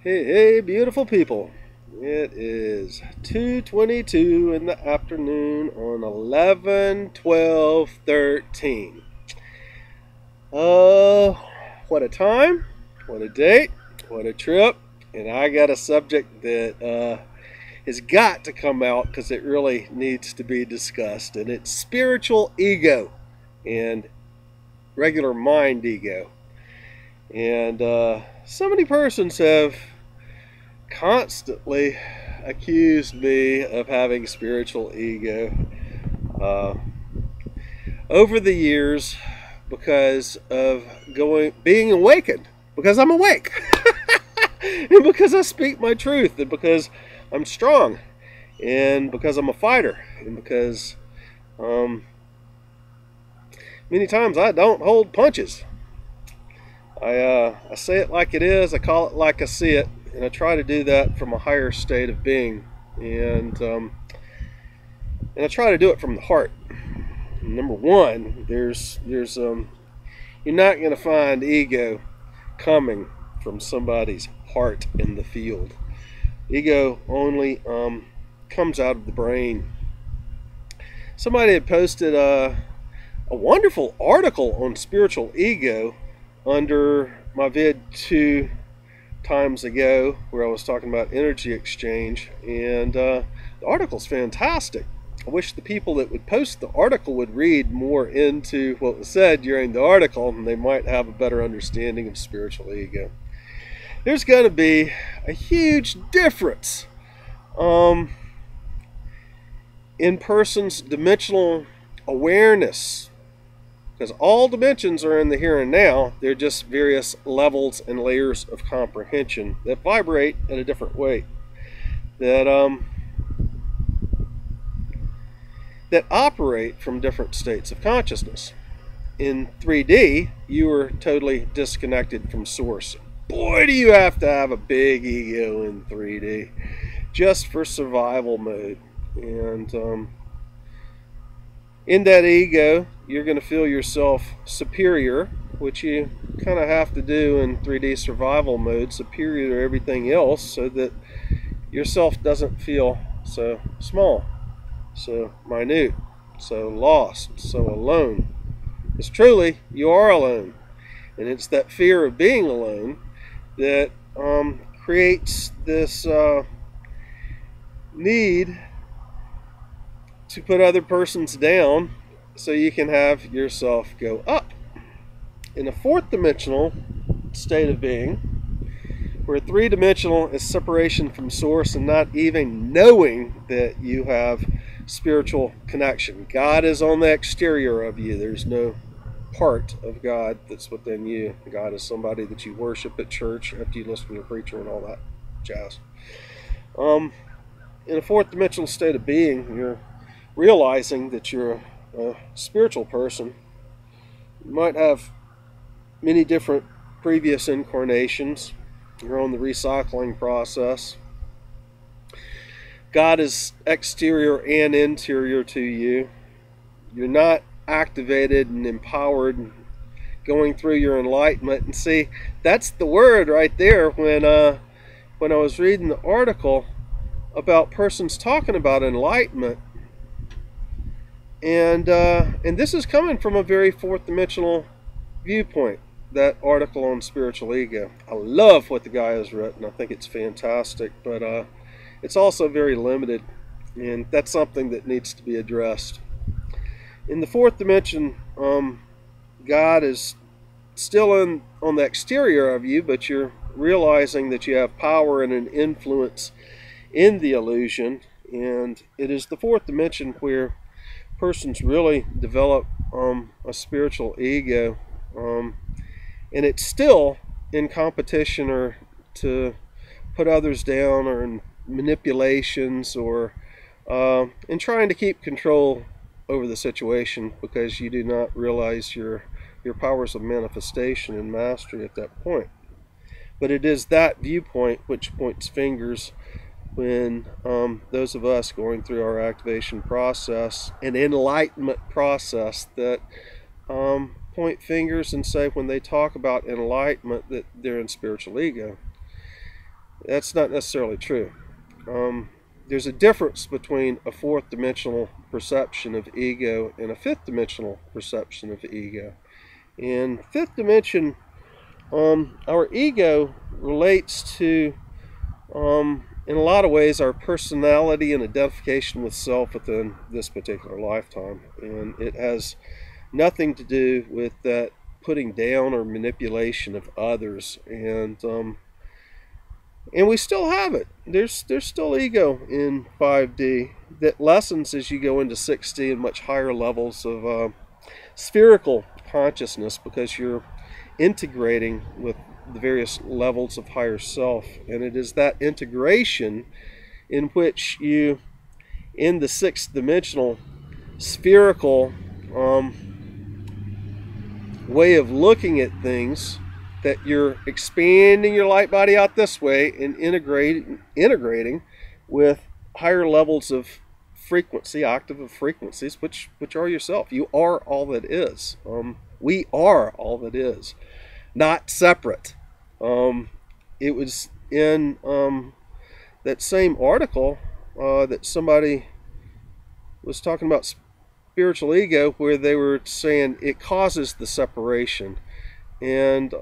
Hey, hey, beautiful people. It is 2:22 in the afternoon on 11/12/13. What a time, what a date, what a trip. And I got a subject that has got to come out because it really needs to be discussed. And it's spiritual ego and regular mind ego. And so many persons have constantly accused me of having spiritual ego uh, over the years because of being awakened, because I'm awake, and because I speak my truth, and because I'm strong, and because I'm a fighter, and because many times I don't hold punches. I say it like it is. I call it like I see it, and I try to do that from a higher state of being, and I try to do it from the heart. Number one, you're not going to find ego coming from somebody's heart in the field. Ego only comes out of the brain. Somebody had posted a wonderful article on spiritual ego under my vid 2 times ago, where I was talking about energy exchange, and the article's fantastic. I wish the people that would post the article would read more into what was said during the article, and they might have a better understanding of spiritual ego. There's going to be a huge difference in person's dimensional awareness, because all dimensions are in the here and now. They're just various levels and layers of comprehension that vibrate in a different way, that operate from different states of consciousness. In 3D, you are totally disconnected from source. Boy, do you have to have a big ego in 3D, just for survival mode. And in that ego, you're going to feel yourself superior, which you kind of have to do in 3D survival mode, superior to everything else, so that yourself doesn't feel so small, so minute, so lost, so alone. Because truly, you are alone. And it's that fear of being alone that creates this need to put other persons down so you can have yourself go up. In a fourth dimensional state of being, where 3-dimensional is separation from source and not even knowing that you have spiritual connection. God is on the exterior of you. There's no part of God that's within you. God is somebody that you worship at church after you listen to a preacher and all that jazz. In a fourth dimensional state of being, you're realizing that you're a spiritual person. You might have many different previous incarnations. You're on the recycling process. God is exterior and interior to you. You're not activated and empowered going through your enlightenment. And see, that's the word right there when I was reading the article about persons talking about enlightenment. And this is coming from a very fourth dimensional viewpoint, that article on spiritual ego. I love what the guy has written. I think it's fantastic, but it's also very limited, and that's something that needs to be addressed. In the fourth dimension, God is still on the exterior of you, but you're realizing that you have power and an influence in the illusion, and it is the fourth dimension where persons really develop a spiritual ego, and it's still in competition or to put others down, or in manipulations, or in trying to keep control over the situation, because you do not realize your powers of manifestation and mastery at that point. But it is that viewpoint which points fingers when those of us going through our activation process and enlightenment process that point fingers and say, when they talk about enlightenment, that they're in spiritual ego. That's not necessarily true. There's a difference between a fourth dimensional perception of ego and a fifth dimensional perception of ego. In fifth dimension, our ego relates to, in a lot of ways, our personality and identification with self within this particular lifetime. And it has nothing to do with that putting down or manipulation of others. And we still have it. There's still ego in 5D that lessens as you go into 6D and much higher levels of spherical consciousness, because you're integrating with the various levels of higher self. And it is that integration in which you, in the sixth dimensional spherical way of looking at things, that you're expanding your light body out this way and integrating with higher levels of frequency, octave of frequencies, which are yourself. You are all that is. We are all that is, not separate. It was in that same article that somebody was talking about spiritual ego, where they were saying it causes the separation. And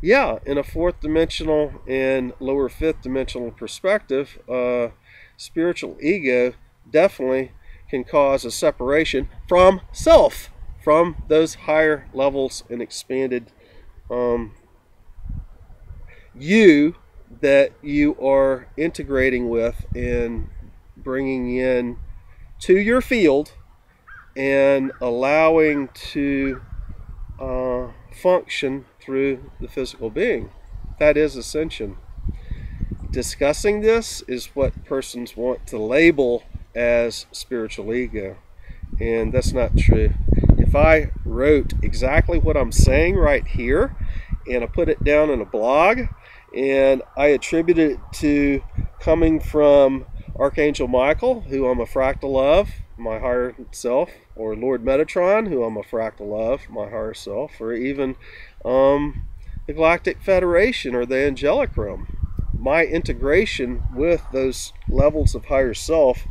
yeah, in a fourth dimensional and lower fifth dimensional perspective, spiritual ego definitely can cause a separation from self, from those higher levels and expanded you that you are integrating with and bringing in to your field and allowing to function through the physical being. That is ascension. Discussing this is what persons want to label as spiritual ego, and that's not true. If I wrote exactly what I'm saying right here and I put it down in a blog and I attributed it to coming from Archangel Michael, who I'm a fractal of, my higher self, or Lord Metatron, who I'm a fractal of, my higher self, or even the Galactic Federation or the Angelic Realm, my integration with those levels of higher self,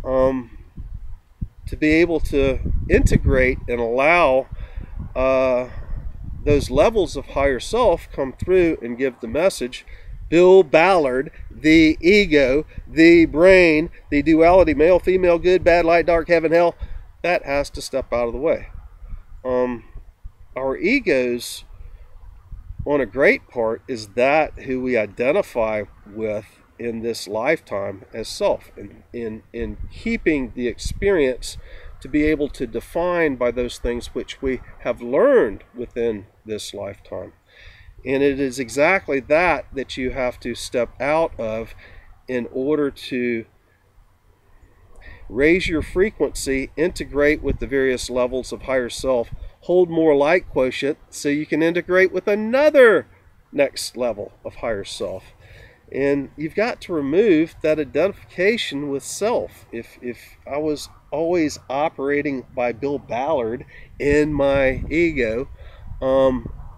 to be able to integrate and allow those levels of higher self come through and give the message. Bill Ballard, the ego, the brain, the duality, male, female, good, bad, light, dark, heaven, hell, that has to step out of the way. Our egos, on a great part, is that who we identify with in this lifetime as self, in keeping the experience to be able to define by those things which we have learned within this lifetime. And it is exactly that that you have to step out of in order to raise your frequency, integrate with the various levels of higher self, hold more light quotient so you can integrate with another next level of higher self. And you've got to remove that identification with self. If I was always operating by Bill Ballard in my ego,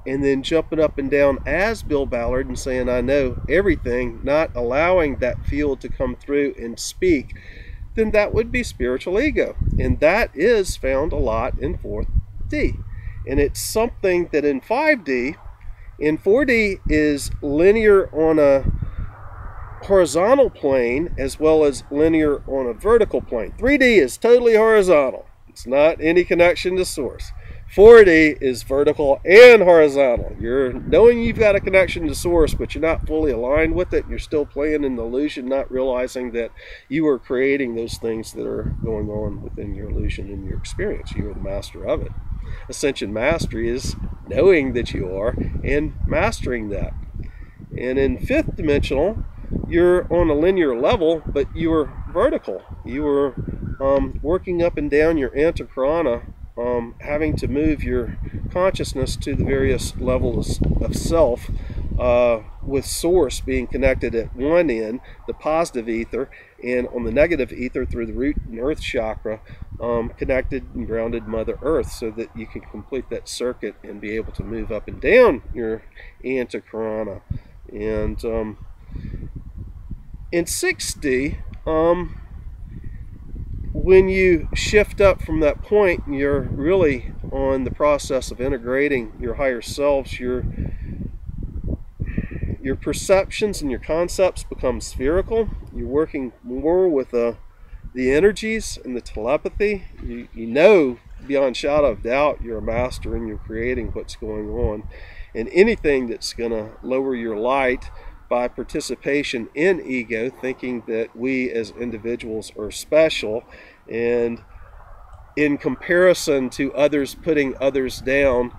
and then jumping up and down as Bill Ballard and saying I know everything, not allowing that field to come through and speak, then that would be spiritual ego. And that is found a lot in 4D. And it's something that in 5D, in 4D is linear on a horizontal plane as well as linear on a vertical plane. 3D is totally horizontal. It's not any connection to source. 4D is vertical and horizontal. You're knowing you've got a connection to source, but you're not fully aligned with it. You're still playing in the illusion, not realizing that you are creating those things that are going on within your illusion and your experience. You are the master of it. Ascension mastery is knowing that you are and mastering that. And in fifth dimensional, you're on a linear level, but you are vertical. You are working up and down your antikrana, having to move your consciousness to the various levels of self, with source being connected at one end, the positive ether, and on the negative ether through the root and earth chakra, connected and grounded Mother Earth, so that you can complete that circuit and be able to move up and down your antikrana And in 6D, when you shift up from that point, you're really on the process of integrating your higher selves. Your perceptions and your concepts become spherical. You're working more with the energies and the telepathy. You know beyond shadow of doubt you're a master and you're creating what's going on. And anything that's going to lower your light by participation in ego, thinking that we as individuals are special, and in comparison to others putting others down,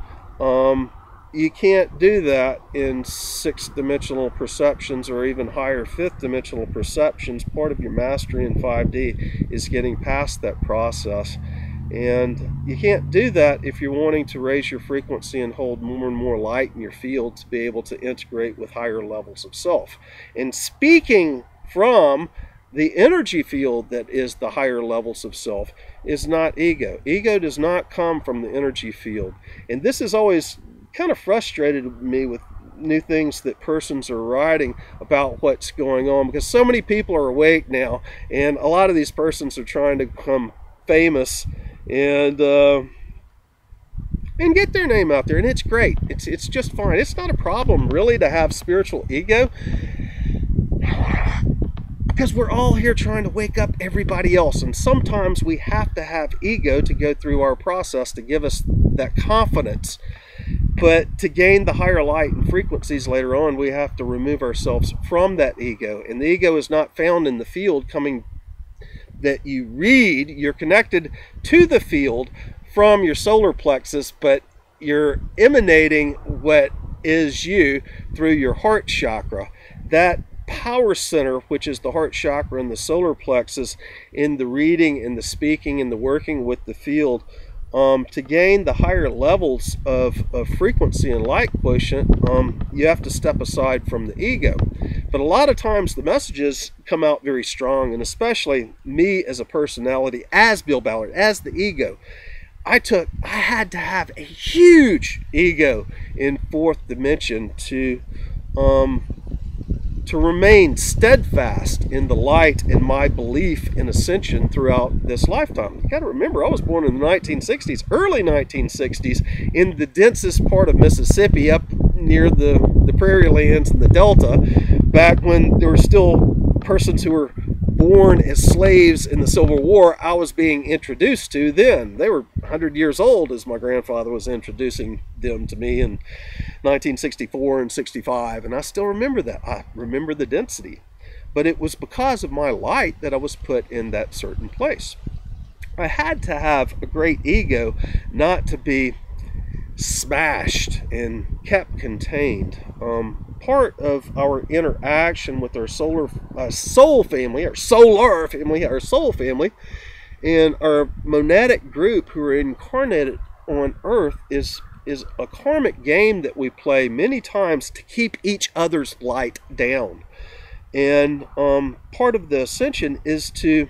you can't do that in 6th-dimensional perceptions or even higher 5th-dimensional perceptions. Part of your mastery in 5D is getting past that process. And you can't do that if you're wanting to raise your frequency and hold more and more light in your field to be able to integrate with higher levels of self. And speaking from the energy field that is the higher levels of self is not ego. Ego does not come from the energy field. And this has always kind of frustrated me with new things that persons are writing about what's going on, because so many people are awake now, and a lot of these persons are trying to become famous and get their name out there, and it's great. It's just fine. It's not a problem really to have spiritual ego, because we're all here trying to wake up everybody else, and sometimes we have to have ego to go through our process to give us that confidence. But to gain the higher light and frequencies later on, we have to remove ourselves from that ego, and the ego is not found in the field coming that you read. You're connected to the field from your solar plexus, but you're emanating what is you through your heart chakra. That power center, which is the heart chakra and the solar plexus, in the reading and the speaking and the working with the field, to gain the higher levels of frequency and light quotient, you have to step aside from the ego. But a lot of times the messages come out very strong, and especially me as a personality, as Bill Ballard, as the ego. I had to have a huge ego in 4th dimension to remain steadfast in the light and my belief in ascension throughout this lifetime. You got to remember, I was born in the 1960s, early 1960s, in the densest part of Mississippi, up near the prairie lands and the Delta, back when there were still persons who were born as slaves in the Civil War I was being introduced to then. They were 100 years old as my grandfather was introducing them to me in 1964 and 65, and I still remember that. I remember the density. But it was because of my light that I was put in that certain place. I had to have a great ego not to be smashed and kept contained. Part of our interaction with our soul family, and our monadic group who are incarnated on Earth is a karmic game that we play many times to keep each other's light down. And part of the ascension is to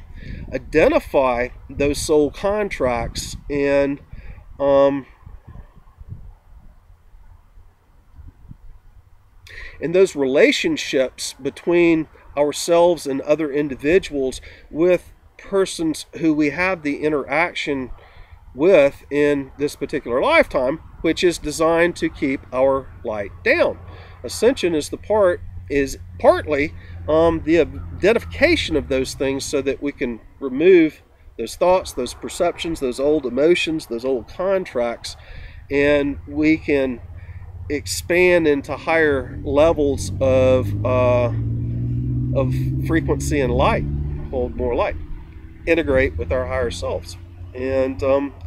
identify those soul contracts and those relationships between ourselves and other individuals with persons who we have the interaction with in this particular lifetime, which is designed to keep our light down. Ascension is partly the identification of those things so that we can remove those thoughts, those perceptions, those old emotions, those old contracts, and we can expand into higher levels of frequency and light, hold more light, integrate with our higher selves. And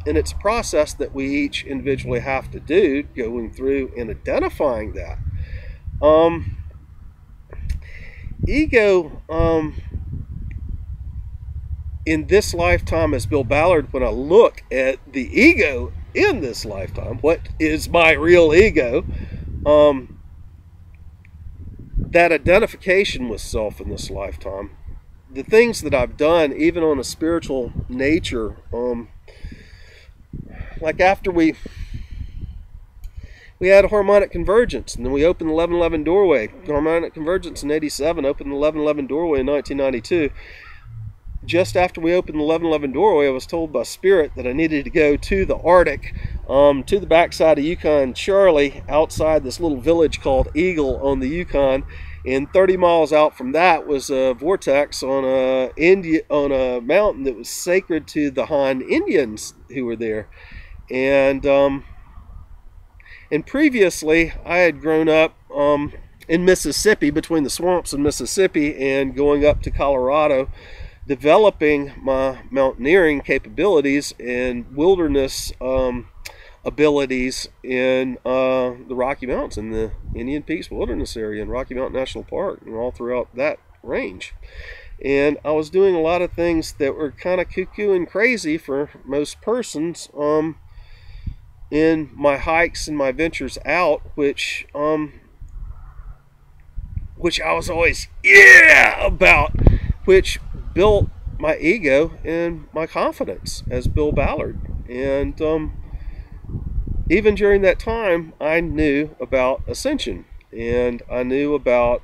it's a process that we each individually have to do, going through and identifying that. Ego in this lifetime, as Bill Ballard, when I look at the ego in this lifetime, what is my real ego, that identification with self in this lifetime, the things that I've done, even on a spiritual nature, like after we we had harmonic convergence, and then we opened the 1111 doorway. Harmonic convergence in 87, opened the 1111 doorway in 1992. Just after we opened the 1111 doorway, I was told by Spirit that I needed to go to the Arctic, to the backside of Yukon Charlie, outside this little village called Eagle on the Yukon. And 30 miles out from that was a vortex on a mountain that was sacred to the Han Indians who were there. And previously, I had grown up in Mississippi, between the swamps in Mississippi and going up to Colorado, developing my mountaineering capabilities and wilderness abilities in the Rocky Mountains, in the Indian Peaks Wilderness area, in Rocky Mountain National Park, and all throughout that range. And I was doing a lot of things that were kind of cuckoo and crazy for most persons in my hikes and my ventures out, which I was always about, which built my ego and my confidence as Bill Ballard. And even during that time, I knew about Ascension, and I knew about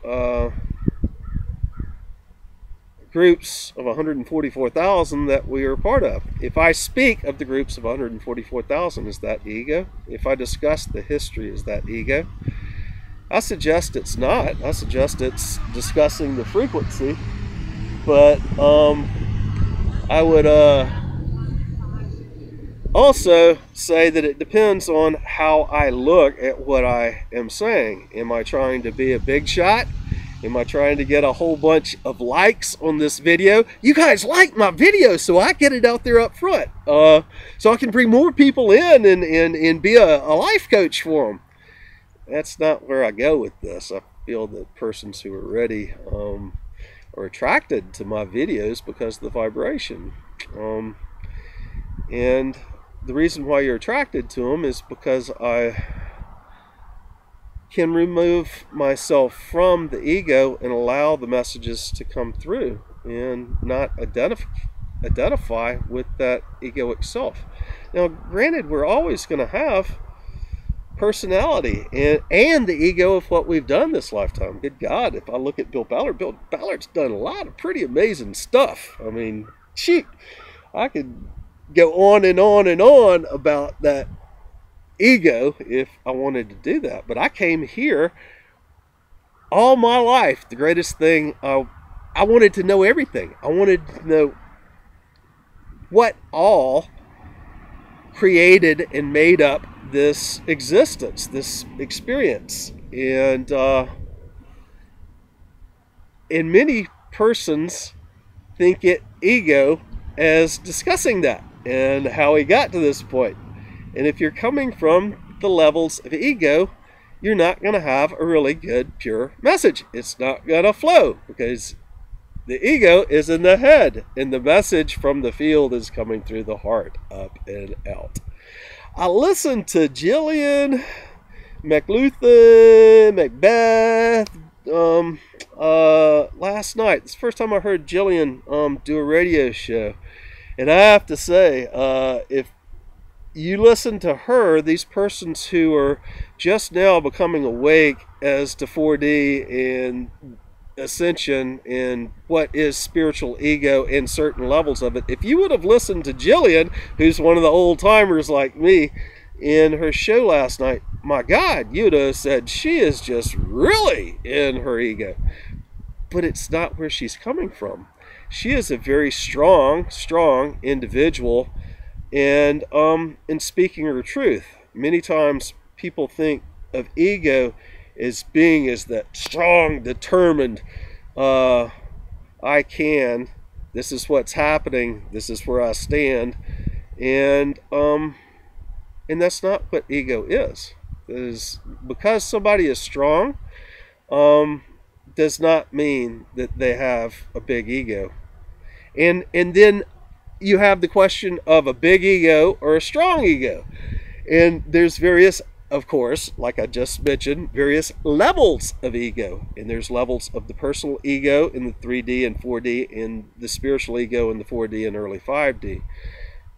groups of 144,000 that we are part of. If I speak of the groups of 144,000, is that ego? If I discuss the history, is that ego? I suggest it's not. I suggest it's discussing the frequency. But I would also say that it depends on how I look at what I am saying. Am I trying to be a big shot? Am I trying to get a whole bunch of likes on this video? You guys like my video, so I get it out there up front. So I can bring more people in and be a life coach for them. That's not where I go with this. I feel that persons who are ready are attracted to my videos because of the vibration. And the reason why you're attracted to them is because I can remove myself from the ego and allow the messages to come through and not identify with that egoic self. Now, granted, we're always going to have personality and the ego of what we've done this lifetime. Good God, if I look at Bill Ballard's done a lot of pretty amazing stuff. I mean, shoot, I could go on and on and on about that ego if I wanted to do that. But I came here all my life. The greatest thing, I wanted to know everything. I wanted to know what all created and made up this existence, this experience. And many persons think it ego as discussing that and how he got to this point. And if you're coming from the levels of ego, you're not going to have a really good, pure message. It's not going to flow because the ego is in the head and the message from the field is coming through the heart, up and out. I listened to Jillian, McLuthan, Macbeth last night. It's the first time I heard Jillian do a radio show. And I have to say, if you listen to her, these persons who are just now becoming awake as to 4D and Ascension and what is spiritual ego and certain levels of it, if you would have listened to Jillian, who's one of the old timers like me, in her show last night, my God, you'd have said she is just really in her ego. But it's not where she's coming from. She is a very strong individual, and in speaking her truth. Many times people think of ego as being as that strong, determined, I can, this is what's happening, this is where I stand, and that's not what ego is. Because somebody is strong, does not mean that they have a big ego. And then you have the question of a big ego or a strong ego. And there's various, of course, like I just mentioned, various levels of ego. And there's levels of the personal ego in the 3D and 4D, and the spiritual ego in the 4D and early 5D.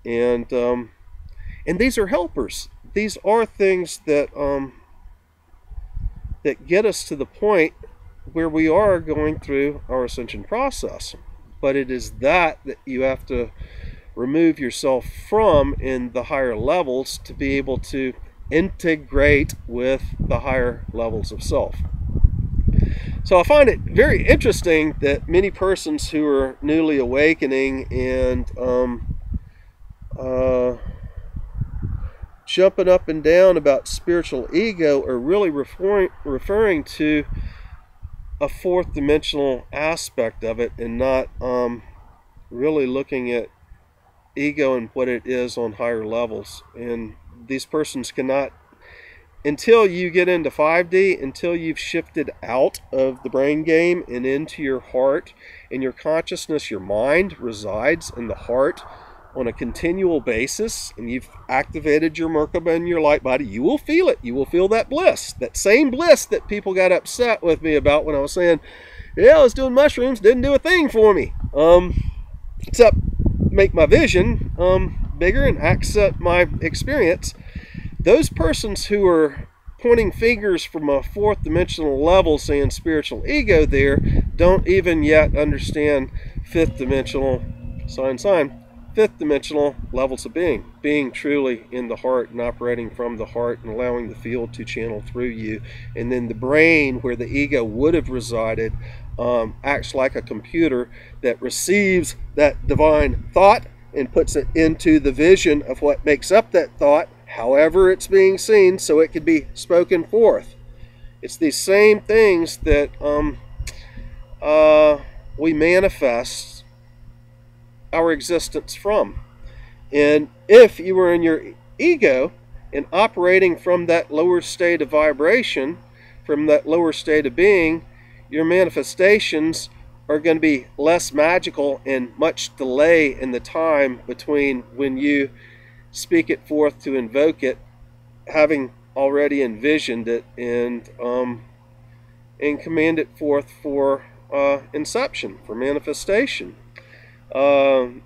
And these are helpers. These are things that that get us to the point where we are going through our ascension process. But it is that you have to remove yourself from in the higher levels to be able to integrate with the higher levels of self. So I find it very interesting that many persons who are newly awakening and jumping up and down about spiritual ego are really referring to a fourth dimensional aspect of it, and not really looking at ego and what it is on higher levels. And these persons cannot, until you get into 5D, until you've shifted out of the brain game and into your heart and your consciousness, your mind resides in the heart on a continual basis, and you've activated your Merkaba and your light body, you will feel it. You will feel that bliss, that same bliss that people got upset with me about when I was saying, yeah, I was doing mushrooms, didn't do a thing for me, except make my vision bigger and accent my experience. Those persons who are pointing fingers from a fourth dimensional level saying spiritual ego there don't even yet understand fifth dimensional fifth dimensional levels of being truly in the heart and operating from the heart and allowing the field to channel through you. And then the brain, where the ego would have resided, acts like a computer that receives that divine thought and puts it into the vision of what makes up that thought, however it's being seen, so it could be spoken forth. It's these same things that we manifest our existence from. And if you were in your ego and operating from that lower state of vibration, from that lower state of being, your manifestations are going to be less magical and much delay in the time between when you speak it forth to invoke it, having already envisioned it and command it forth for inception, for manifestation. The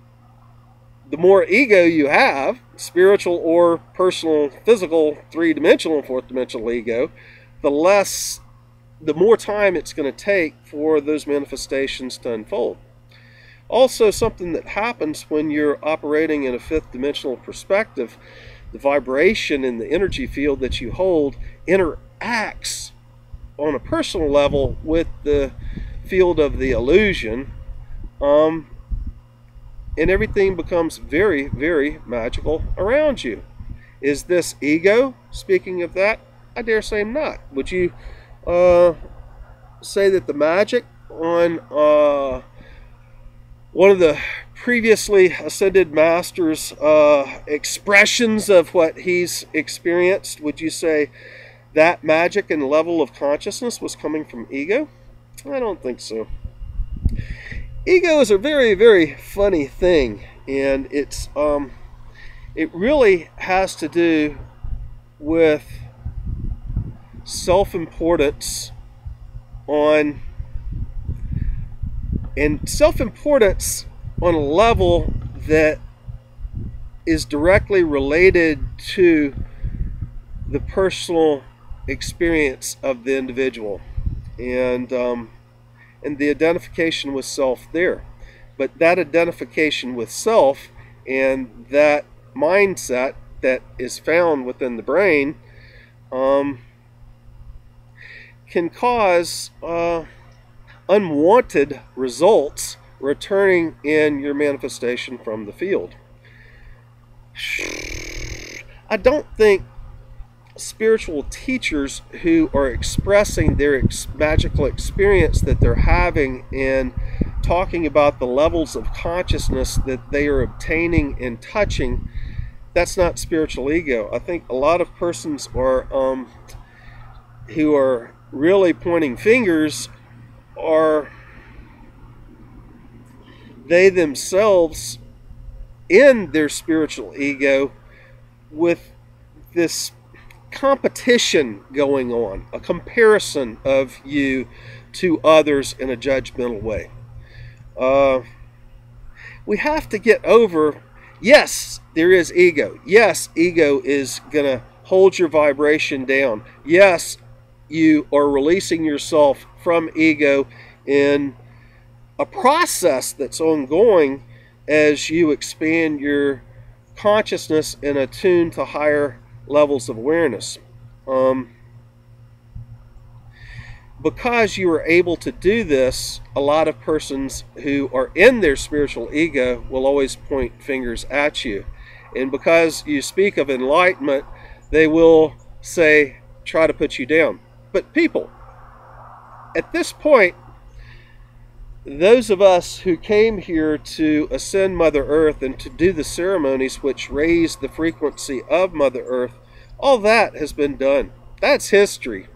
more ego you have, spiritual or personal, physical, three-dimensional, fourth-dimensional ego, the more time it's going to take for those manifestations to unfold. Also, something that happens when you're operating in a fifth-dimensional perspective, the vibration in the energy field that you hold interacts on a personal level with the field of the illusion, and everything becomes very, very magical around you. Is this ego? Speaking of that, I dare say not. Would you say that the magic on one of the previously ascended masters' expressions of what he's experienced, would you say that magic and level of consciousness was coming from ego? I don't think so. Ego is a very, very funny thing, and it really has to do with self-importance on a level that is directly related to the personal experience of the individual, and the identification with self there. But that identification with self and that mindset that is found within the brain can cause unwanted results returning in your manifestation from the field. I don't think spiritual teachers who are expressing their magical experience that they're having and talking about the levels of consciousness that they are obtaining and touching, that's not spiritual ego. I think a lot of persons are who are really pointing fingers are they themselves in their spiritual ego with this competition going on, a comparison of you to others in a judgmental way. We have to get over, yes, there is ego. Yes, ego is going to hold your vibration down. Yes, you are releasing yourself from ego in a process that's ongoing as you expand your consciousness and attune to higher levels of awareness. Because you are able to do this, a lot of persons who are in their spiritual ego will always point fingers at you. And because you speak of enlightenment, they will say, try to put you down. But people, at this point, those of us who came here to ascend Mother Earth and to do the ceremonies which raise the frequency of Mother Earth, all that has been done. That's history.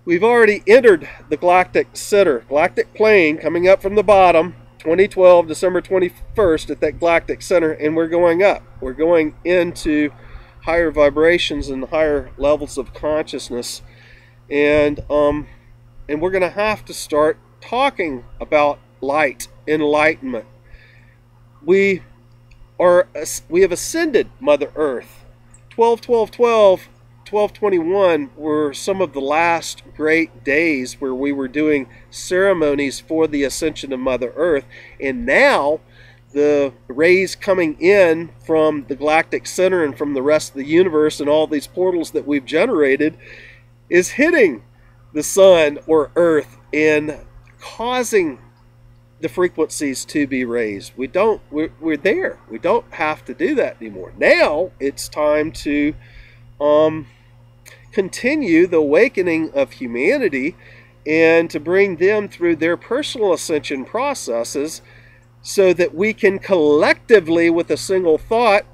We've already entered the galactic center, galactic plane, coming up from the bottom, 2012, December 21st, at that galactic center, and we're going up. We're going into higher vibrations and higher levels of consciousness, and we're going to have to start talking about light, enlightenment. We have ascended Mother Earth. 12/12/12, 12/21 were some of the last great days where we were doing ceremonies for the ascension of Mother Earth, and now the rays coming in from the galactic center and from the rest of the universe and all these portals that we've generated is hitting the sun or Earth and causing the frequencies to be raised. We're there. We don't have to do that anymore. Now it's time to continue the awakening of humanity and to bring them through their personal ascension processes so that we can collectively, with a single thought,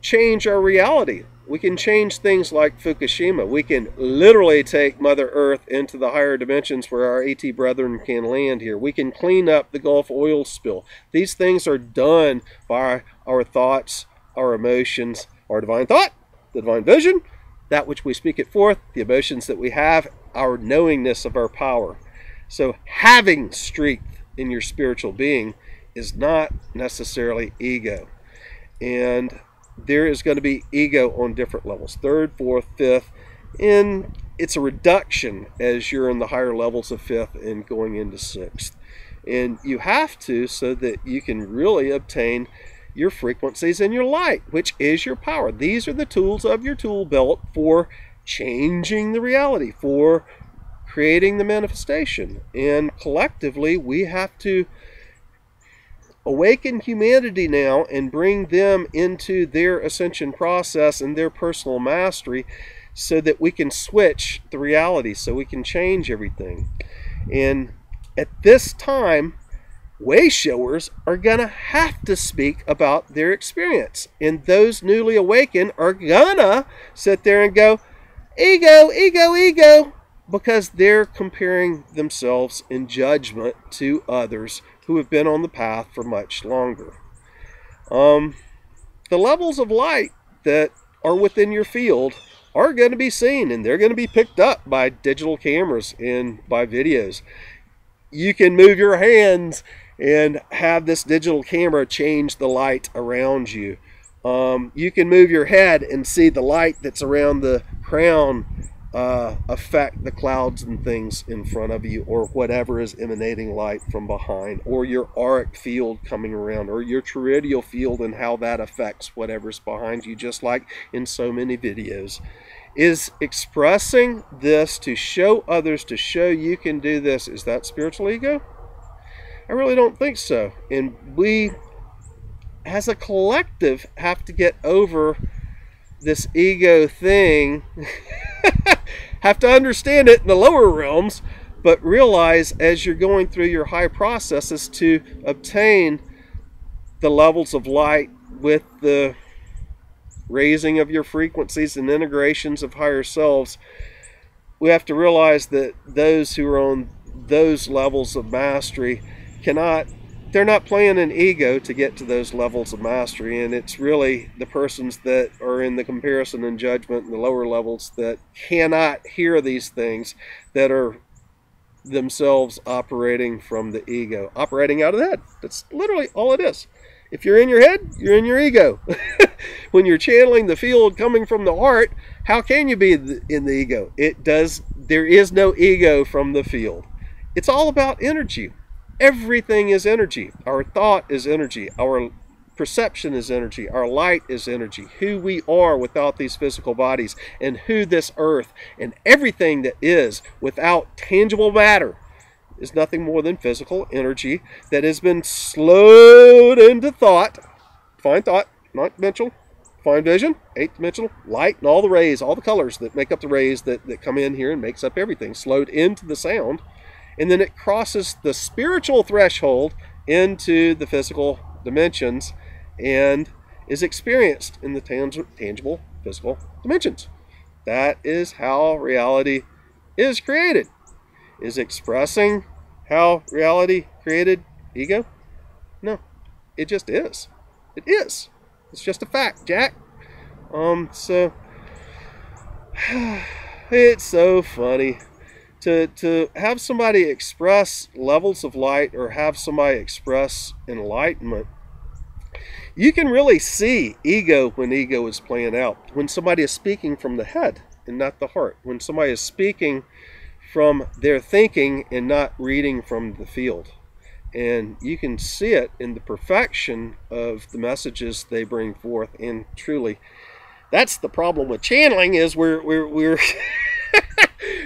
change our reality. We can change things like Fukushima. We can literally take Mother Earth into the higher dimensions where our AT brethren can land here. We can clean up the Gulf oil spill. These things are done by our thoughts, our emotions, our divine thought, the divine vision, that which we speak it forth, the emotions that we have, our knowingness of our power. So having strength in your spiritual being is not necessarily ego. And there is going to be ego on different levels, 3rd, 4th, 5th, and it's a reduction as you're in the higher levels of 5th and going into 6th. And you have to, so that you can really obtain your frequencies and your light, which is your power. These are the tools of your tool belt for changing the reality, for creating the manifestation. And collectively, we have to awaken humanity now and bring them into their ascension process and their personal mastery so that we can switch the reality, so we can change everything. And at this time, way showers are going to have to speak about their experience. And those newly awakened are going to sit there and go, ego, ego, ego, because they're comparing themselves in judgment to others who have been on the path for much longer. The levels of light that are within your field are going to be seen, and they're going to be picked up by digital cameras and by videos. You can move your hands and have this digital camera change the light around you. You can move your head and see the light that's around the crown affect the clouds and things in front of you, or whatever is emanating light from behind, or your auric field coming around, or your toroidal field and how that affects whatever's behind you, just like in so many videos. Is expressing this to show others, to show you can do this, is that spiritual ego? I really don't think so. And we, as a collective, have to get over this ego thing. Have to understand it in the lower realms, but realize as you're going through your high processes to obtain the levels of light with the raising of your frequencies and integrations of higher selves, we have to realize that those who are on those levels of mastery they're not playing an ego to get to those levels of mastery, and it's really the persons that are in the comparison and judgment in the lower levels that cannot hear these things, that are themselves operating from the ego, operating out of the head. That's literally all it is. If you're in your head, you're in your ego. When you're channeling the field coming from the heart, How can you be in the ego? There is no ego from the field. It's all about energy. Everything is energy. Our thought is energy. Our perception is energy. Our light is energy. Who we are without these physical bodies, and who this earth and everything that is without tangible matter is nothing more than physical energy that has been slowed into thought, fine thought, not dimensional, fine vision, 8th dimensional, light, and all the rays, all the colors that make up the rays that come in here and makes up everything, slowed into the sound, and then it crosses the spiritual threshold into the physical dimensions and is experienced in the tangible physical dimensions. That is how reality is created. Is expressing how reality created ego? No, it just is. It is. It's just a fact, Jack. So it's so funny to have somebody express levels of light or have somebody express enlightenment. You can really see ego when ego is playing out. When somebody is speaking from the head and not the heart. When somebody is speaking from their thinking and not reading from the field. And you can see it in the perfection of the messages they bring forth. And truly, that's the problem with channeling, is we're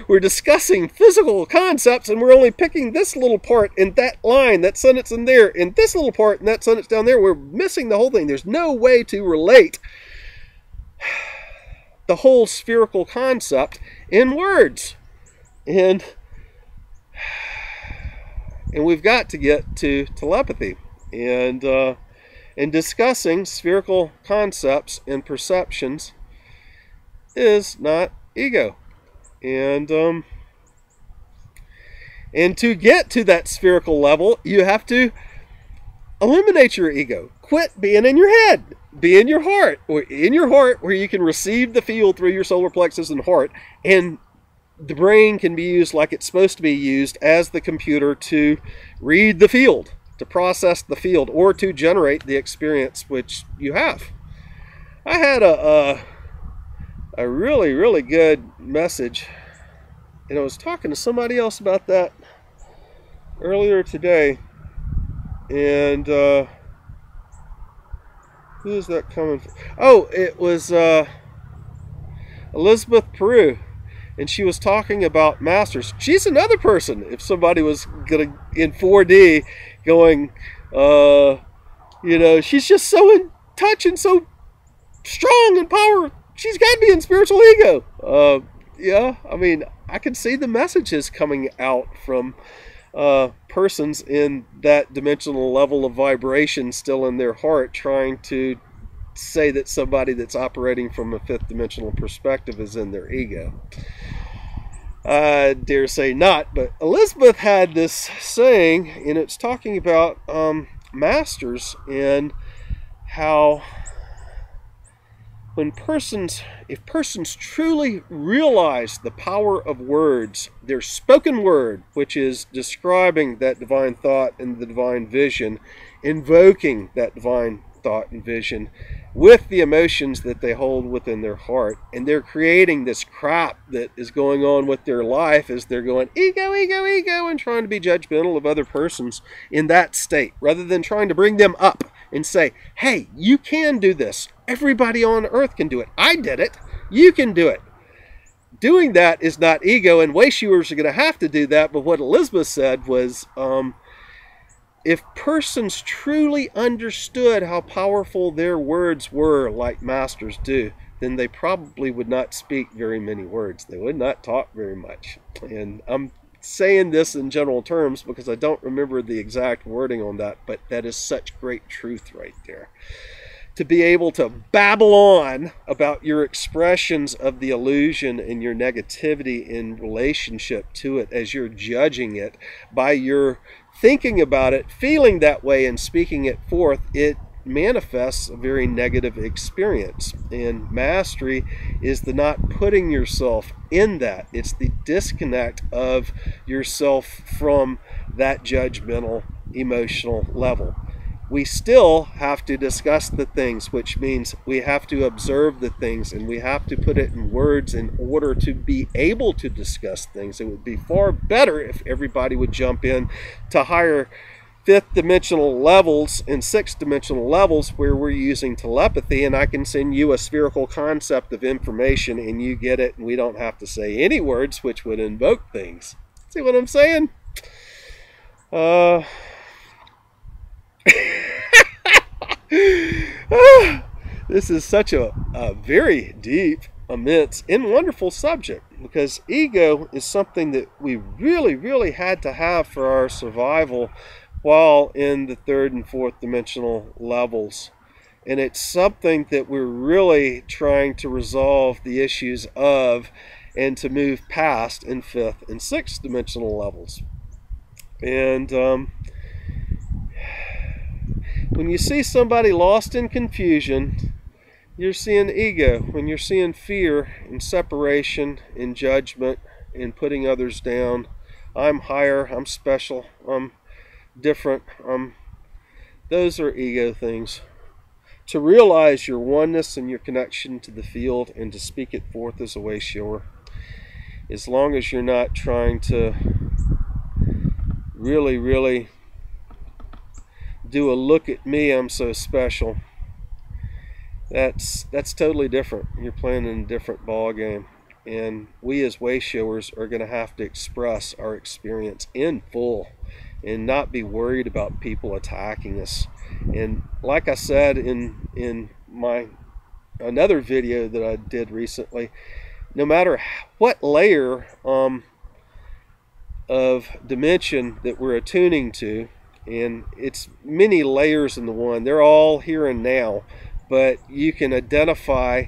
we're discussing physical concepts and we're only picking this little part in that line, that sentence in there, and this little part in that sentence down there. We're missing the whole thing. There's no way to relate the whole spherical concept in words. And we've got to get to telepathy and discussing spherical concepts and perceptions is not ego. And to get to that spherical level, you have to eliminate your ego. Quit being in your head. Be in your heart, or in your heart where you can receive the field through your solar plexus and heart, and the brain can be used like it's supposed to be used as the computer to read the field, to process the field, or to generate the experience which you have. I had a really, really good message, and I was talking to somebody else about that earlier today, and who is that coming from? Oh, it was Elizabeth Peru. And she was talking about masters. She's another person. If somebody was gonna in 4D going, you know, she's just so in touch and so strong in power. She's got to be in spiritual ego. Yeah, I mean, I can see the messages coming out from persons in that dimensional level of vibration still in their heart, trying to say that somebody that's operating from a 5th dimensional perspective is in their ego. I dare say not, but Elizabeth had this saying, and it's talking about masters and how if persons truly realize the power of words, their spoken word, which is describing that divine thought and the divine vision, invoking that divine thought and vision with the emotions that they hold within their heart, and they're creating this crap that is going on with their life as they're going ego, ego, ego, and trying to be judgmental of other persons in that state, rather than trying to bring them up and say, hey, you can do this. Everybody on earth can do it. I did it. You can do it. Doing that is not ego, and way shewers are going to have to do that. But what Elizabeth said was, if persons truly understood how powerful their words were, like masters do, then they probably would not speak very many words. They would not talk very much. And I'm saying this in general terms because I don't remember the exact wording on that, but that is such great truth right there. To be able to babble on about your expressions of the illusion and your negativity in relationship to it as you're judging it by your thinking about it, feeling that way, and speaking it forth, it manifests a very negative experience. And mastery is the not putting yourself in that. It's the disconnect of yourself from that judgmental emotional level. we still have to discuss the things, which means we have to observe the things, and we have to put it in words in order to be able to discuss things. It would be far better if everybody would jump in to higher fifth dimensional levels and sixth dimensional levels where we're using telepathy, and I can send you a spherical concept of information and you get it, and we don't have to say any words which would invoke things. See what I'm saying? This is such a very deep, immense, and wonderful subject, because ego is something that we really had to have for our survival while in the third and fourth dimensional levels. And it's something that we're really trying to resolve the issues of and to move past in fifth and sixth dimensional levels. And when you see somebody lost in confusion, you're seeing ego. When you're seeing fear and separation and judgment and putting others down, I'm higher, I'm special, I'm different, those are ego things. To realize your oneness and your connection to the field and to speak it forth as a way shower, as long as you're not trying to really do a look at me, I'm so special, that's totally different. You're playing in a different ball game, and we as way showers are going to have to express our experience in full and not be worried about people attacking us. And like I said in my another video that I did recently, no matter what layer of dimension that we're attuning to, and it's many layers in the one, they're all here and now, but you can identify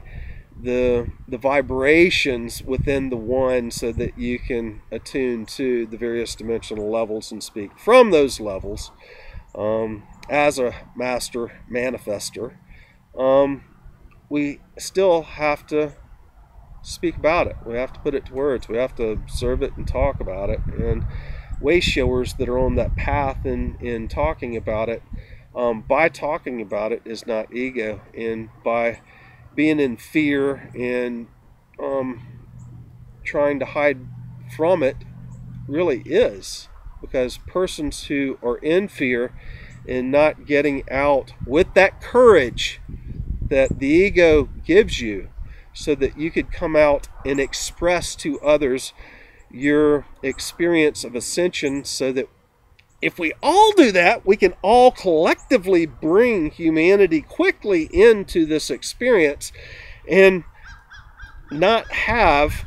the vibrations within the one so that you can attune to the various dimensional levels and speak from those levels. As a master manifester, we still have to speak about it. We have to put it to words. We have to observe it and talk about it. And way showers that are on that path in talking about it, by talking about it is not ego, and by being in fear and trying to hide from it really is, because persons who are in fear and not getting out with that courage that the ego gives you so that you could come out and express to others your experience of ascension, so that if we all do that, we can all collectively bring humanity quickly into this experience and not have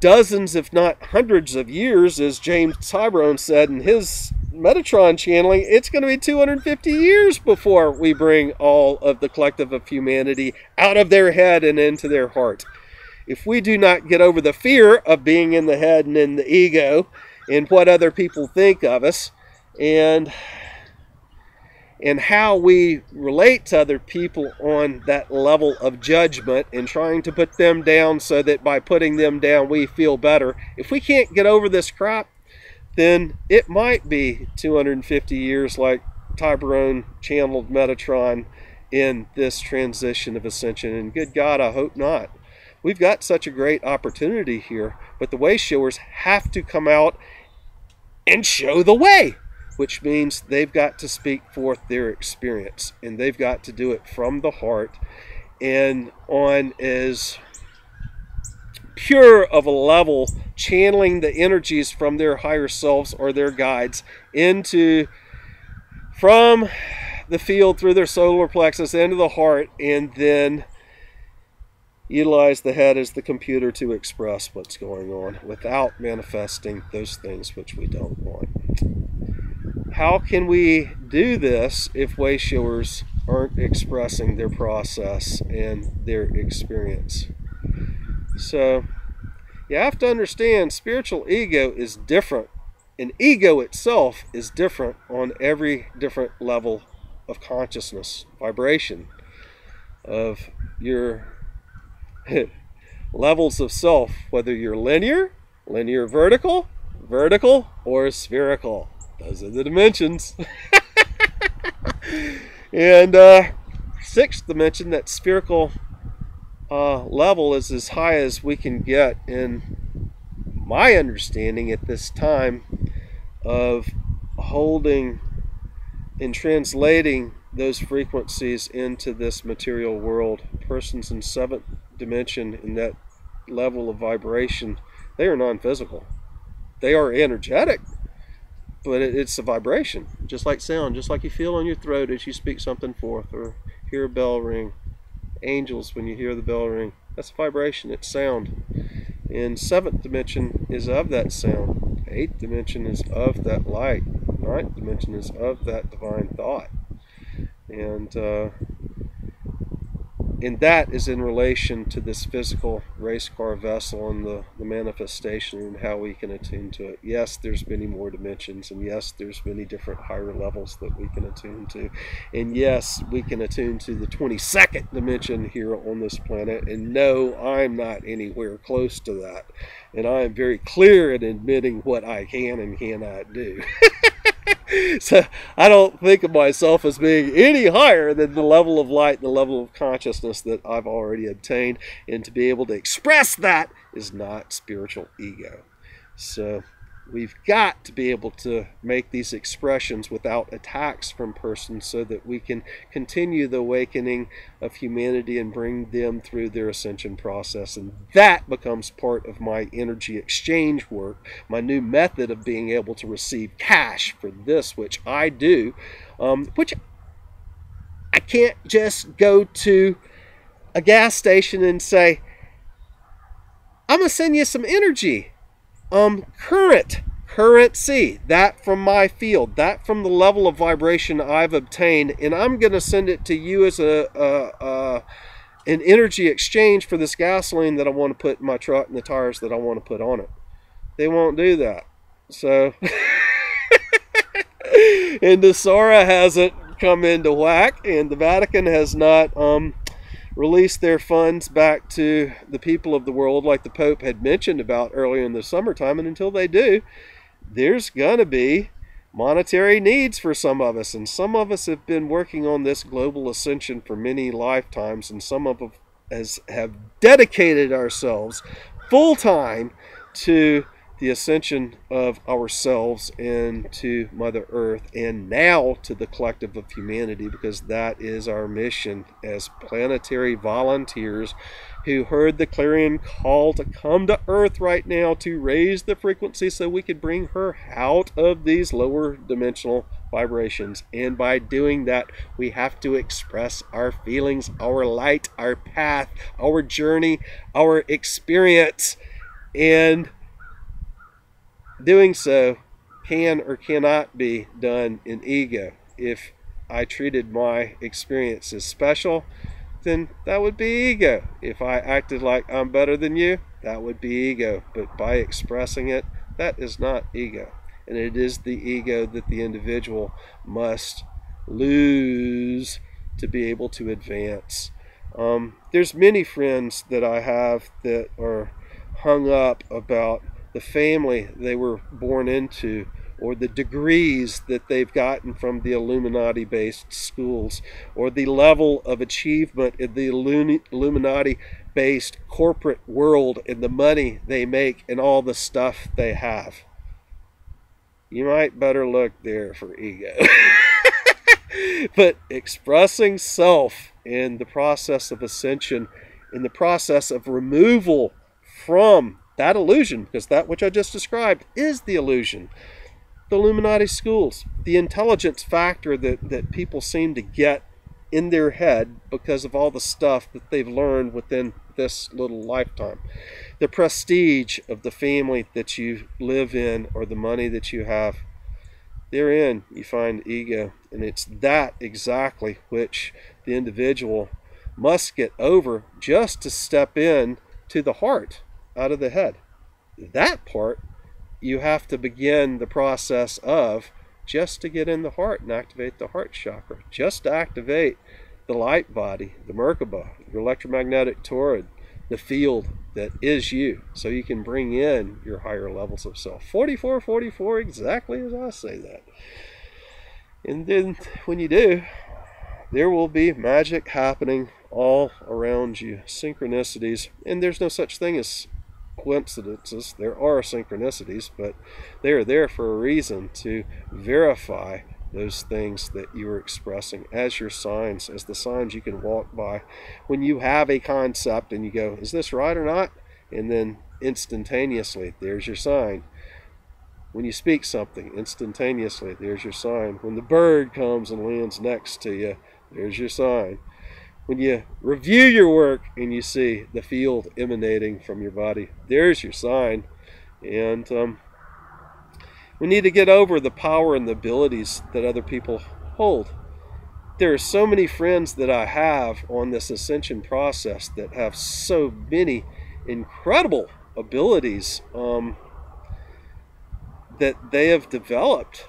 dozens, if not hundreds of years, as James Tyberonn said in his Metatron channeling. It's going to be 250 years before we bring all of the collective of humanity out of their head and into their heart. If we do not get over the fear of being in the head and in the ego and what other people think of us, and how we relate to other people on that level of judgment and trying to put them down so that by putting them down we feel better, if we can't get over this crap, then it might be 250 years like Tyberonn channeled Metatron in this transition of ascension. And good God, I hope not. We've got such a great opportunity here, but the way showers have to come out and show the way, which means they've got to speak forth their experience, and they've got to do it from the heart and on as pure of a level, channeling the energies from their higher selves or their guides from the field through their solar plexus into the heart, and then utilize the head as the computer to express what's going on without manifesting those things which we don't want. How can we do this if way showers aren't expressing their process and their experience? So you have to understand, spiritual ego is different, and ego itself is different on every different level of consciousness, vibration of your levels of self, whether you're linear, vertical, or spherical. Those are the dimensions. And sixth dimension, that spherical level, is as high as we can get in my understanding at this time of holding and translating those frequencies into this material world. Persons in seventh dimension, in that level of vibration, they are non-physical. They are energetic, but it's a vibration, just like sound, just like you feel on your throat as you speak something forth or hear a bell ring. Angels, when you hear the bell ring, that's a vibration, it's sound. And seventh dimension is of that sound. Eighth dimension is of that light. Ninth dimension is of that divine thought. And that is in relation to this physical race car vessel and the manifestation and how we can attune to it. Yes, there's many more dimensions, and yes, there's many different higher levels that we can attune to. And yes, we can attune to the 22nd dimension here on this planet. And no, I'm not anywhere close to that. And I am very clear in admitting what I can and cannot do. So I don't think of myself as being any higher than the level of light and the level of consciousness that I've already obtained. And to be able to express that is not spiritual ego. So we've got to be able to make these expressions without attacks from persons so that we can continue the awakening of humanity and bring them through their ascension process. And that becomes part of my energy exchange work, my new method of being able to receive cash for this, which I do, which I can't just go to a gas station and say, I'm going to send you some energy. Currency, that from my field, that from the level of vibration I've obtained, and I'm going to send it to you as an energy exchange for this gasoline that I want to put in my truck and the tires that I want to put on it. They won't do that. So, and the Sora hasn't come into whack, and the Vatican has not release their funds back to the people of the world like the Pope had mentioned about earlier in the summertime. And until they do, there's going to be monetary needs for some of us. And some of us have been working on this global ascension for many lifetimes, and some of us have dedicated ourselves full-time to the ascension of ourselves and to Mother Earth, and now to the collective of humanity, because that is our mission as planetary volunteers who heard the clarion call to come to Earth right now to raise the frequency so we could bring her out of these lower dimensional vibrations. And by doing that, we have to express our feelings, our light, our path, our journey, our experience, and doing so can or cannot be done in ego. If I treated my experience as special, then that would be ego. If I acted like I'm better than you, that would be ego. But by expressing it, that is not ego. And it is the ego that the individual must lose to be able to advance. There's many friends that I have that are hung up about the family they were born into, or the degrees that they've gotten from the Illuminati-based schools, or the level of achievement in the Illuminati-based corporate world, and the money they make and all the stuff they have. You might better look there for ego. But expressing self in the process of ascension, in the process of removal from that illusion, because that which I just described is the illusion. The Illuminati schools, the intelligence factor that people seem to get in their head because of all the stuff that they've learned within this little lifetime. The prestige of the family that you live in, or the money that you have, therein you find ego. And it's that exactly which the individual must get over just to step in to the heart out of the head. That part you have to begin the process of just to get in the heart and activate the heart chakra, just to activate the light body, the Merkaba, your electromagnetic torrid, the field that is you, so you can bring in your higher levels of self. 4444, exactly as I say that. And then when you do, there will be magic happening all around you, synchronicities. And there's no such thing as coincidences. There are synchronicities, but they are there for a reason, to verify those things that you are expressing as your signs, as the signs you can walk by. When you have a concept and you go, is this right or not? And then instantaneously, there's your sign. When you speak something, instantaneously, there's your sign. When the bird comes and lands next to you, there's your sign. When you review your work and you see the field emanating from your body, there's your sign. And we need to get over the power and the abilities that other people hold. There are so many friends that I have on this ascension process that have so many incredible abilities that they have developed.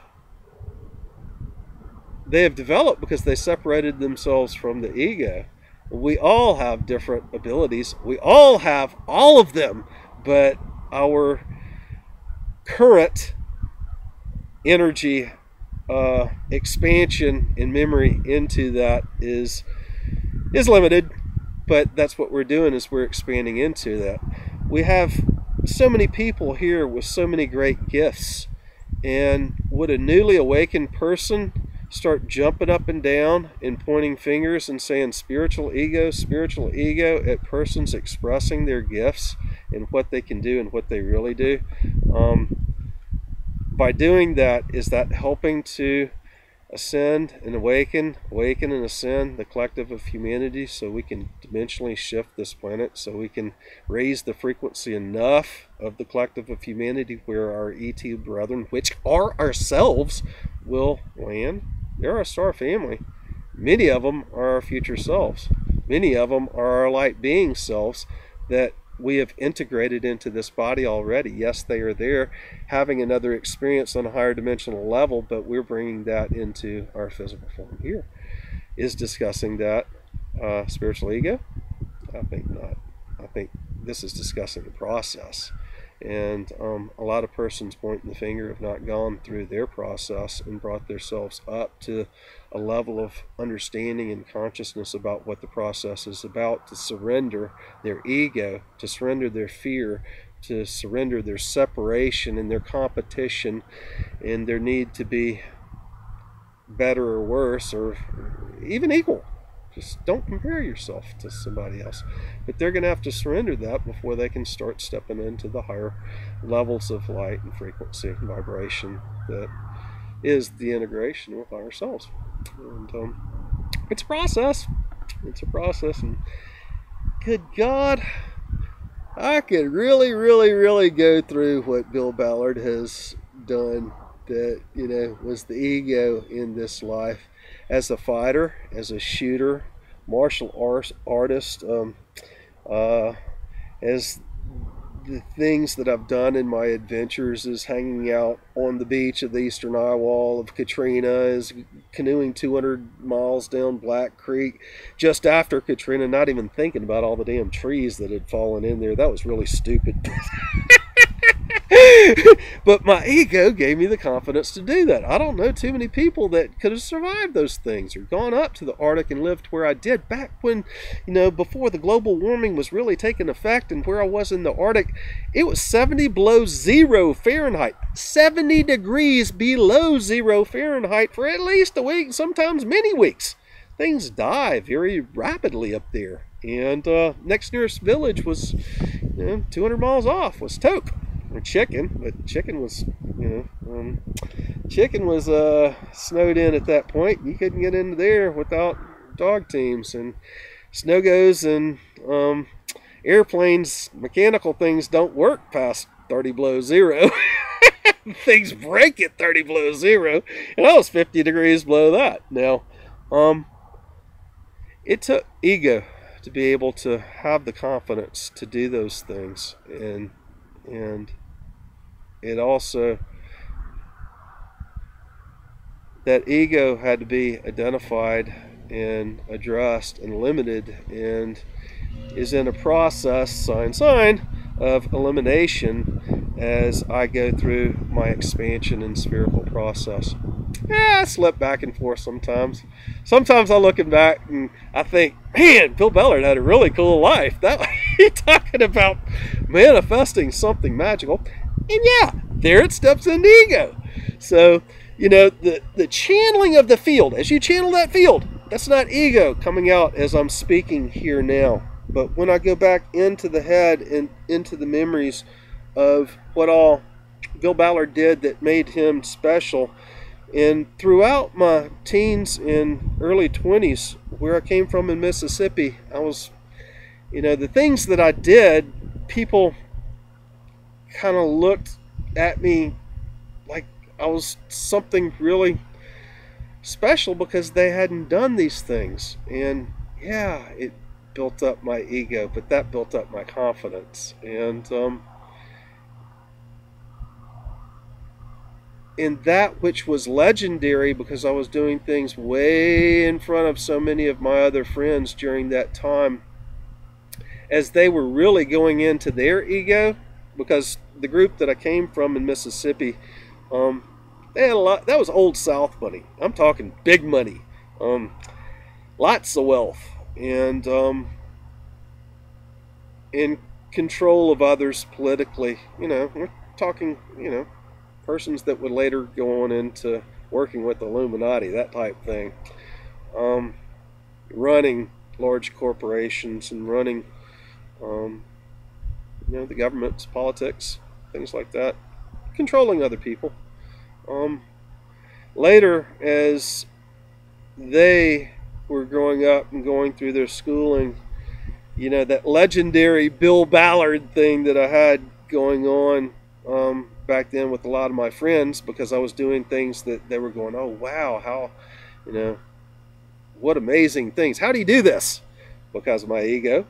They have developed because they separated themselves from the ego. We all have different abilities. We all have all of them, but our current energy expansion and memory into that is limited. But that's what we're doing, is we're expanding into that. We have so many people here with so many great gifts, and would a newly awakened person start jumping up and down and pointing fingers and saying spiritual ego at persons expressing their gifts and what they can do and what they really do? By doing that, is that helping to ascend and awaken and ascend the collective of humanity, so we can dimensionally shift this planet, so we can raise the frequency enough of the collective of humanity where our ET brethren, which are ourselves, will land? They're our star family. Many of them are our future selves. Many of them are our light being selves that we have integrated into this body already. Yes, they are there having another experience on a higher dimensional level, but we're bringing that into our physical form here. Is discussing that spiritual ego? I think not. I think this is discussing the process. And a lot of persons pointing the finger have not gone through their process and brought themselves up to a level of understanding and consciousness about what the process is about, to surrender their ego, to surrender their fear, to surrender their separation and their competition and their need to be better or worse or even equal. Just don't compare yourself to somebody else. But they're going to have to surrender that before they can start stepping into the higher levels of light and frequency and vibration that is the integration with ourselves. And it's a process. It's a process. And good God, I could really go through what Bill Ballard has done that, was the ego in this life. As a fighter, as a shooter, martial artist, as the things that I've done in my adventures is hanging out on the beach of the eastern eye wall of Katrina, is canoeing 200 miles down Black Creek just after Katrina, not even thinking about all the damn trees that had fallen in there. That was really stupid. But my ego gave me the confidence to do that. I don't know too many people that could have survived those things or gone up to the Arctic and lived where I did back when, before the global warming was really taking effect, and where I was in the Arctic, it was 70 below zero Fahrenheit, 70 degrees below zero Fahrenheit for at least a week, sometimes many weeks. Things die very rapidly up there. And next nearest village was 200 miles off, was Toke. Or Chicken, but Chicken was, Chicken was snowed in at that point. You couldn't get into there without dog teams, and snow goes, and airplanes, mechanical things don't work past 30 below zero. Things break at 30 below zero, and I was 50 degrees below that. Now, it took ego to be able to have the confidence to do those things, and it also, that ego had to be identified and addressed and limited, and is in a process, sign, of elimination as I go through my expansion and spherical process. Yeah, I slip back and forth sometimes. Sometimes I'm looking back and I think, man, Bill Ballard had a really cool life. That he's talking about manifesting something magical. And yeah, there it steps into ego. So, you know, the channeling of the field, as you channel that field, that's not ego coming out as I'm speaking here now. But when I go back into the head and into the memories of what all Bill Ballard did that made him special, and throughout my teens and early 20s, where I came from in Mississippi, I was, you know, the things that I did, people kind of looked at me like I was something really special because they hadn't done these things. And yeah, it built up my ego, but that built up my confidence. And in that which was legendary, because I was doing things way in front of so many of my other friends during that time, as they were really going into their ego, because the group that I came from in Mississippi, they had a lot. That was old South money. I'm talking big money, lots of wealth, and in control of others politically. You know, we're talking, you know, persons that would later go on into working with the Illuminati, that type thing, running large corporations and running, you know, the government's politics, things like that, controlling other people. Later, as they were growing up and going through their schooling, you know, that legendary Bill Ballard thing that I had going on back then with a lot of my friends, because I was doing things that they were going, oh wow, how, you know, what amazing things, how do you do this? Because of my ego.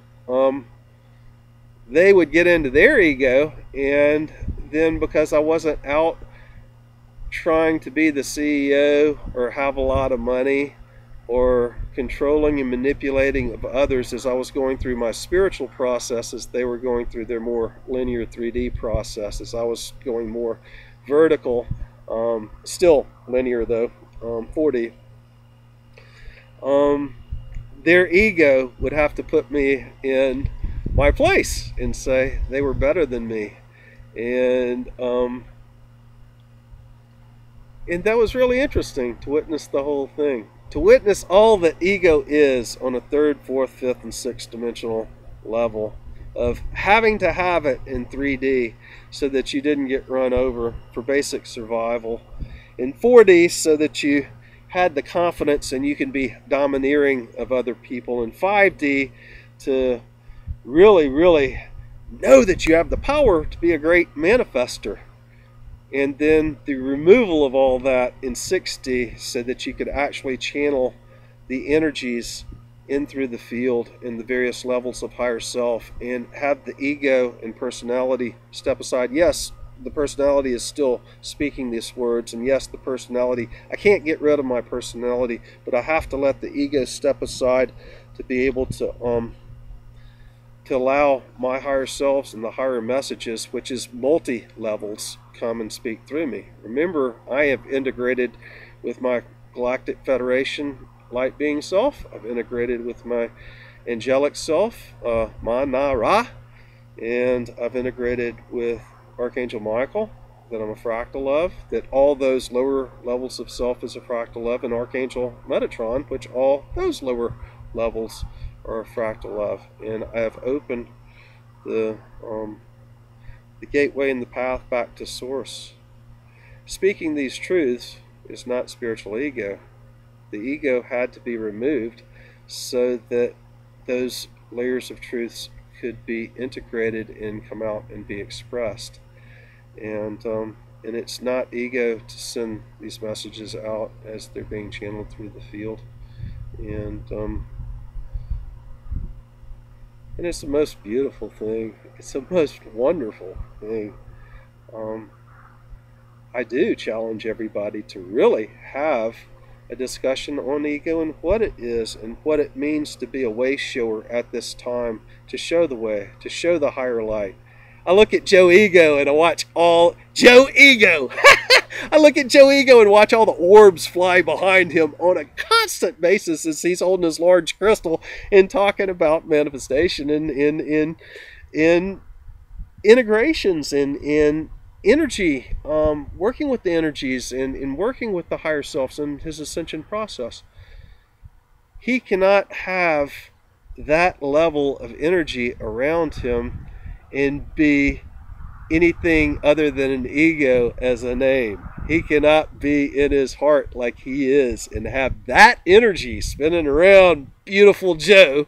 They would get into their ego, and then because I wasn't out trying to be the CEO or have a lot of money or controlling and manipulating of others, as I was going through my spiritual processes, they were going through their more linear 3D processes. I was going more vertical, still linear though, 4D. Their ego would have to put me in my place and say they were better than me, and that was really interesting to witness the whole thing, to witness all that ego is on a third, fourth, fifth, and sixth dimensional level, of having to have it in 3D so that you didn't get run over for basic survival, in 4D so that you had the confidence and you can be domineering of other people, in 5D to really, really know that you have the power to be a great manifester. And then the removal of all that in 6D so that you could actually channel the energies in through the field in the various levels of higher self, and have the ego and personality step aside. Yes, the personality is still speaking these words, and yes, the personality, I can't get rid of my personality, but I have to let the ego step aside to be able to allow my higher selves and the higher messages, which is multi-levels, come and speak through me. Remember, I have integrated with my Galactic Federation light being self. I've integrated with my angelic self, Ma-Na-Ra, and I've integrated with Archangel Michael, that I'm a fractal of, that all those lower levels of self is a fractal of, and Archangel Metatron, which all those lower levels are a fractal of. And I have opened the gateway and the path back to source. Speaking these truths is not spiritual ego. The ego had to be removed so that those layers of truths could be integrated and come out and be expressed. And it's not ego to send these messages out as they're being channeled through the field. And it's the most beautiful thing. It's the most wonderful thing. I do challenge everybody to really have a discussion on ego and what it is and what it means to be a way shower at this time, to show the way, to show the higher light. I look at Joe Ego and I watch all Joe Ego. I look at Joe Ego and watch all the orbs fly behind him on a constant basis as he's holding his large crystal and talking about manifestation and in integrations and in energy, working with the energies and working with the higher selves in his ascension process. He cannot have that level of energy around him and be anything other than an ego as a name. He cannot be in his heart like he is and have that energy spinning around beautiful Joe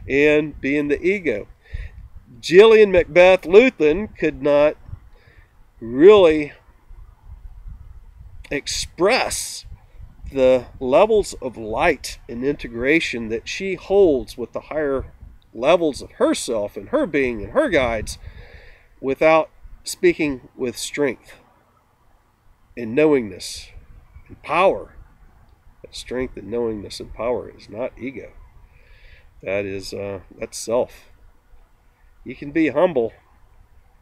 and being the ego. Jillian Macbeth Luthen could not really express the levels of light and integration that she holds with the higher levels of herself and her being and her guides without speaking with strength and knowingness and power. That strength and knowingness and power is not ego. That's self. You can be humble.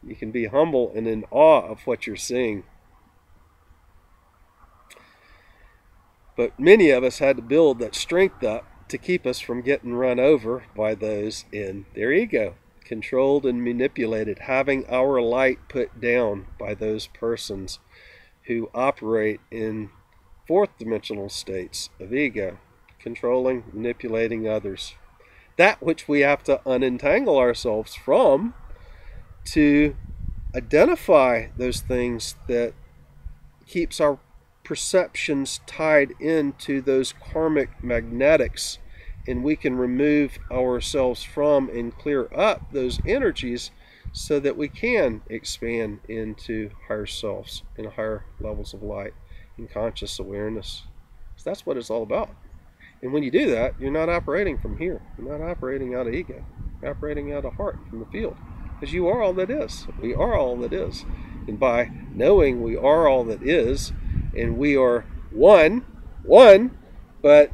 You can be humble and in awe of what you're seeing. But many of us had to build that strength up to keep us from getting run over by those in their ego, controlled and manipulated, having our light put down by those persons who operate in fourth dimensional states of ego, controlling, manipulating others. That which we have to unentangle ourselves from to identify those things that keeps our perceptions tied into those karmic magnetics, and we can remove ourselves from and clear up those energies so that we can expand into higher selves and higher levels of light and conscious awareness. So that's what it's all about. And when you do that, you're not operating from here. You're not operating out of ego. You're operating out of heart, from the field. Because you are all that is. We are all that is. And by knowing we are all that is, and we are one, but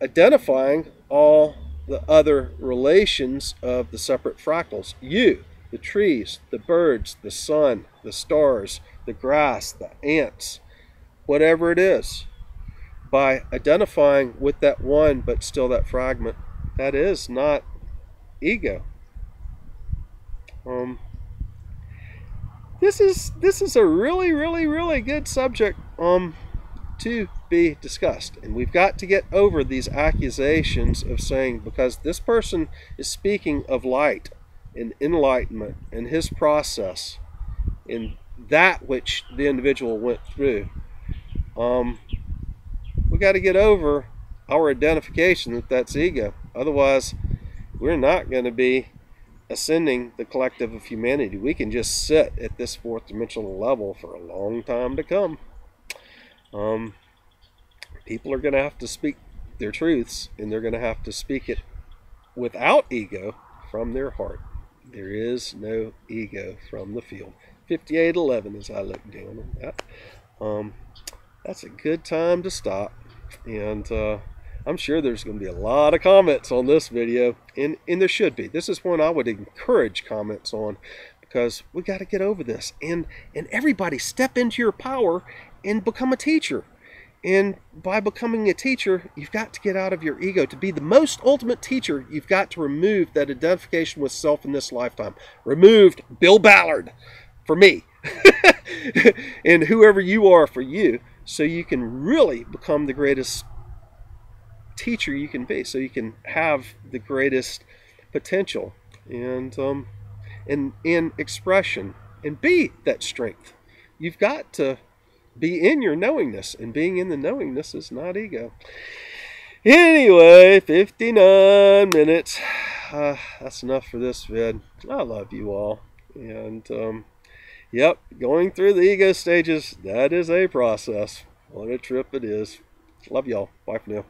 identifying all the other relations of the separate fractals. You, the trees, the birds, the sun, the stars, the grass, the ants, whatever it is. By identifying with that one, but still that fragment, that is not ego. This is a really good subject to be discussed, and we've got to get over these accusations of saying, because this person is speaking of light and enlightenment and his process and that which the individual went through. We got to get over our identification that that's ego. Otherwise, we're not going to be ascending the collective of humanity. We can just sit at this fourth dimensional level for a long time to come. People are going to have to speak their truths, and they're going to have to speak it without ego from their heart. There is no ego from the field. 5811 as I look down on that. That's a good time to stop, and I'm sure there's going to be a lot of comments on this video, and there should be. This is one I would encourage comments on, because we got to get over this, and everybody step into your power and become a teacher. And by becoming a teacher, you've got to get out of your ego. To be the most ultimate teacher, you've got to remove that identification with self in this lifetime. Removed Bill Ballard for me, and whoever you are for you, so you can really become the greatest teacher you can be, so you can have the greatest potential and in expression and be that strength. You've got to be in your knowingness, and being in the knowingness is not ego. Anyway, 59 minutes. That's enough for this vid. I love you all, and yep, going through the ego stages, that is a process. What a trip it is. Love y'all. Bye for now.